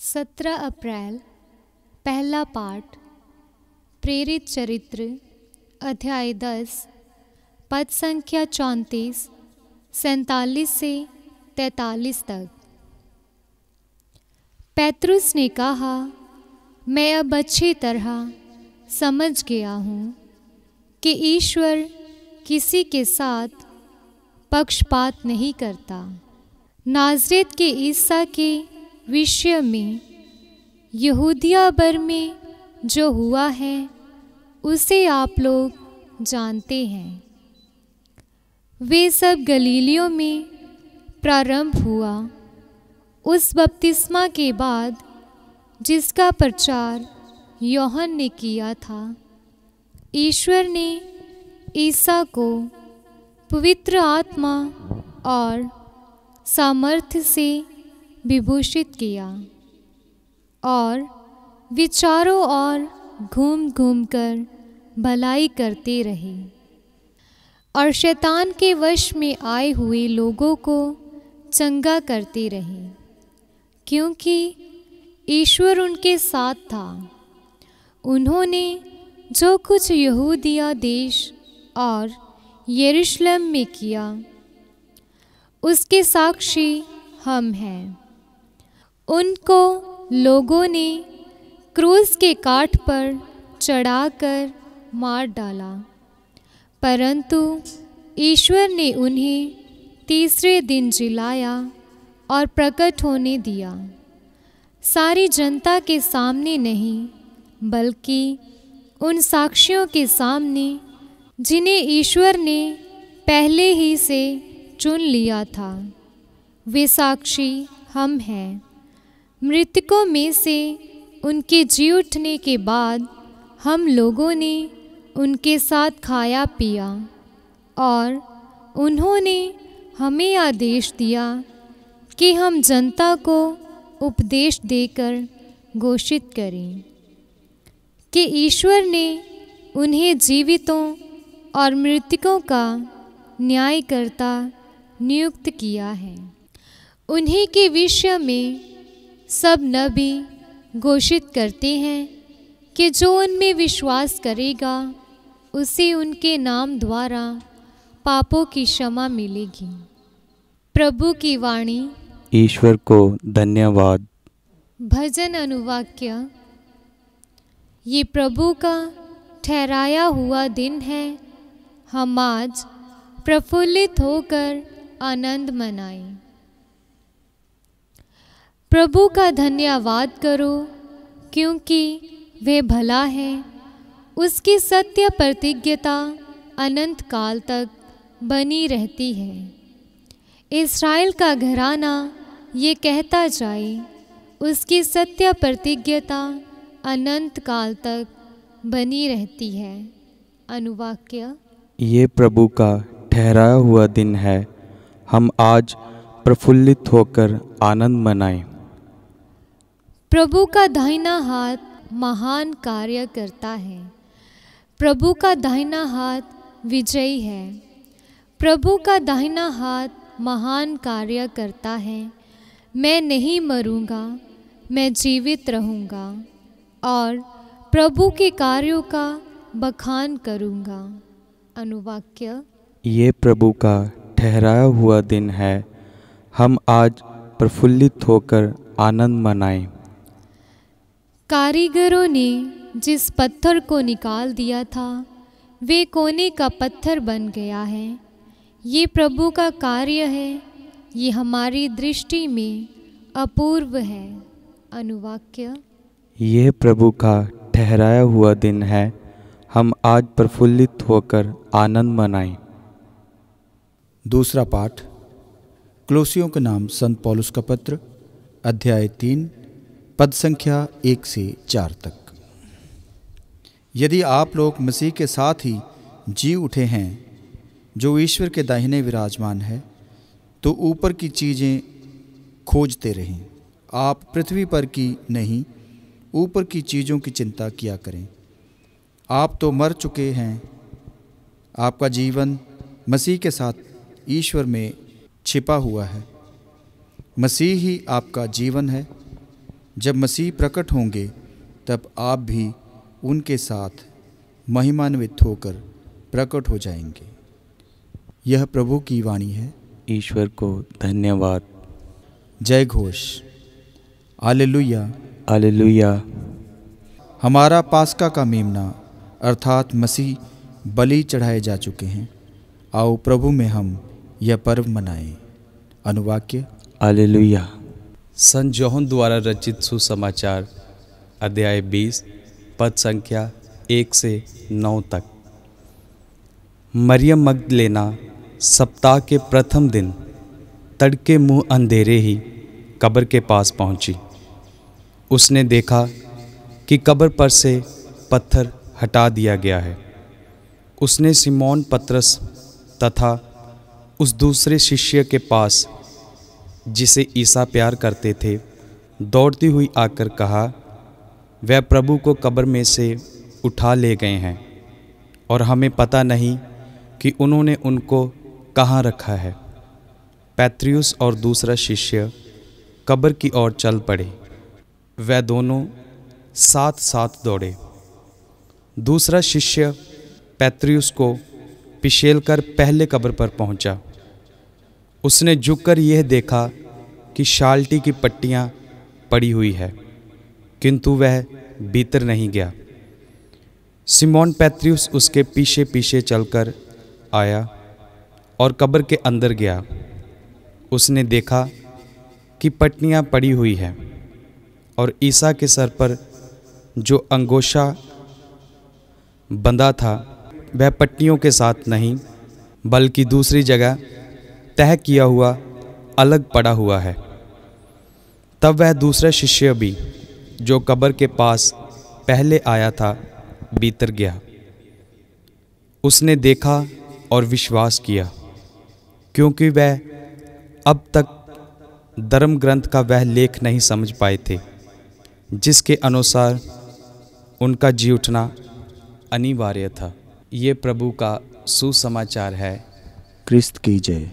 17 अप्रैल। पहला पाठ। प्रेरित चरित्र अध्याय 10 पद संख्या 34 47 से 43 तक। पेत्रुस ने कहा, मैं अब अच्छी तरह समझ गया हूँ कि ईश्वर किसी के साथ पक्षपात नहीं करता। नाज़रेत के ईसा के विषय में यहूदिया भर में जो हुआ है उसे आप लोग जानते हैं। वे सब गलीलियों में प्रारंभ हुआ उस बपतिस्मा के बाद जिसका प्रचार यूहन्ना ने किया था। ईश्वर ने ईसा को पवित्र आत्मा और सामर्थ्य से विभूषित किया और विचारों और घूम घूम कर भलाई करते रहे और शैतान के वश में आए हुए लोगों को चंगा करते रहे, क्योंकि ईश्वर उनके साथ था। उन्होंने जो कुछ यहूदिया देश और यरूशलेम में किया उसके साक्षी हम हैं। उनको लोगों ने क्रूस के काठ पर चढ़ाकर मार डाला, परंतु ईश्वर ने उन्हें तीसरे दिन जिलाया और प्रकट होने दिया। सारी जनता के सामने नहीं, बल्कि उन साक्षियों के सामने जिन्हें ईश्वर ने पहले ही से चुन लिया था। वे साक्षी हम हैं। मृतकों में से उनके जी उठने के बाद हम लोगों ने उनके साथ खाया पिया और उन्होंने हमें आदेश दिया कि हम जनता को उपदेश देकर घोषित करें कि ईश्वर ने उन्हें जीवितों और मृतकों का न्यायकर्ता नियुक्त किया है। उन्हीं के विषय में सब नबी घोषित करते हैं कि जो उनमें विश्वास करेगा उसे उनके नाम द्वारा पापों की क्षमा मिलेगी। प्रभु की वाणी। ईश्वर को धन्यवाद। भजन अनुवाक्य। ये प्रभु का ठहराया हुआ दिन है, हम आज प्रफुल्लित होकर आनंद मनाएं। प्रभु का धन्यवाद करो, क्योंकि वह भला है। उसकी सत्य प्रतिज्ञता अनंत काल तक बनी रहती है। इस्राएल का घराना ये कहता जाए, उसकी सत्य प्रतिज्ञता अनंत काल तक बनी रहती है। अनुवाक्य। ये प्रभु का ठहराया हुआ दिन है, हम आज प्रफुल्लित होकर आनंद मनाएं। प्रभु का दाहिना हाथ महान कार्य करता है। प्रभु का दाहिना हाथ विजयी है। प्रभु का दाहिना हाथ महान कार्य करता है। मैं नहीं मरूंगा, मैं जीवित रहूंगा और प्रभु के कार्यों का बखान करूंगा। अनुवाक्य। ये प्रभु का ठहराया हुआ दिन है, हम आज प्रफुल्लित होकर आनंद मनाएं। कारीगरों ने जिस पत्थर को निकाल दिया था वे कोने का पत्थर बन गया है। ये प्रभु का कार्य है, ये हमारी दृष्टि में अपूर्व है। अनुवाक्य। ये प्रभु का ठहराया हुआ दिन है, हम आज प्रफुल्लित होकर आनंद मनाएं। दूसरा पाठ। क्लोसियों के नाम संत पौलुस का पत्र अध्याय 3 पद संख्या 1 से 4 तक। यदि आप लोग मसीह के साथ ही जी उठे हैं, जो ईश्वर के दाहिने विराजमान है, तो ऊपर की चीज़ें खोजते रहें। आप पृथ्वी पर की नहीं, ऊपर की चीज़ों की चिंता किया करें। आप तो मर चुके हैं, आपका जीवन मसीह के साथ ईश्वर में छिपा हुआ है। मसीह ही आपका जीवन है। जब मसीह प्रकट होंगे तब आप भी उनके साथ महिमान्वित होकर प्रकट हो जाएंगे। यह प्रभु की वाणी है। ईश्वर को धन्यवाद। जय घोष। Hallelujah hallelujah. हमारा पास्का का मेमना अर्थात मसीह बलि चढ़ाए जा चुके हैं। आओ प्रभु में हम यह पर्व मनाएं। अनुवाक्य। हालेलुया। संत यूहन्ना द्वारा रचित सुसमाचार अध्याय 20 पद संख्या 1 से 9 तक। मरियम मगदलेना सप्ताह के प्रथम दिन तड़के मुँह अंधेरे ही कब्र के पास पहुंची। उसने देखा कि कब्र पर से पत्थर हटा दिया गया है। उसने सिमोन पतरस तथा उस दूसरे शिष्य के पास जिसे ईसा प्यार करते थे दौड़ती हुई आकर कहा, वह प्रभु को कब्र में से उठा ले गए हैं और हमें पता नहीं कि उन्होंने उनको कहाँ रखा है। पैत्रियुस और दूसरा शिष्य कब्र की ओर चल पड़े। वह दोनों साथ साथ दौड़े। दूसरा शिष्य पैत्रियुस को पिछेल कर पहले कब्र पर पहुंचा। उसने झुककर यह देखा कि शाल्टी की पट्टियां पड़ी हुई है, किंतु वह भीतर नहीं गया। सिमोन पैत्रियुस उसके पीछे पीछे चलकर आया और कब्र के अंदर गया। उसने देखा कि पट्टियां पड़ी हुई है और ईसा के सर पर जो अंगोछा बंधा था वह पट्टियों के साथ नहीं बल्कि दूसरी जगह तह किया हुआ अलग पड़ा हुआ है। तब वह दूसरा शिष्य भी जो कब्र के पास पहले आया था भीतर गया। उसने देखा और विश्वास किया, क्योंकि वह अब तक धर्म ग्रंथ का वह लेख नहीं समझ पाए थे जिसके अनुसार उनका जी उठना अनिवार्य था। ये प्रभु का सुसमाचार है। क्रिस्त की जय।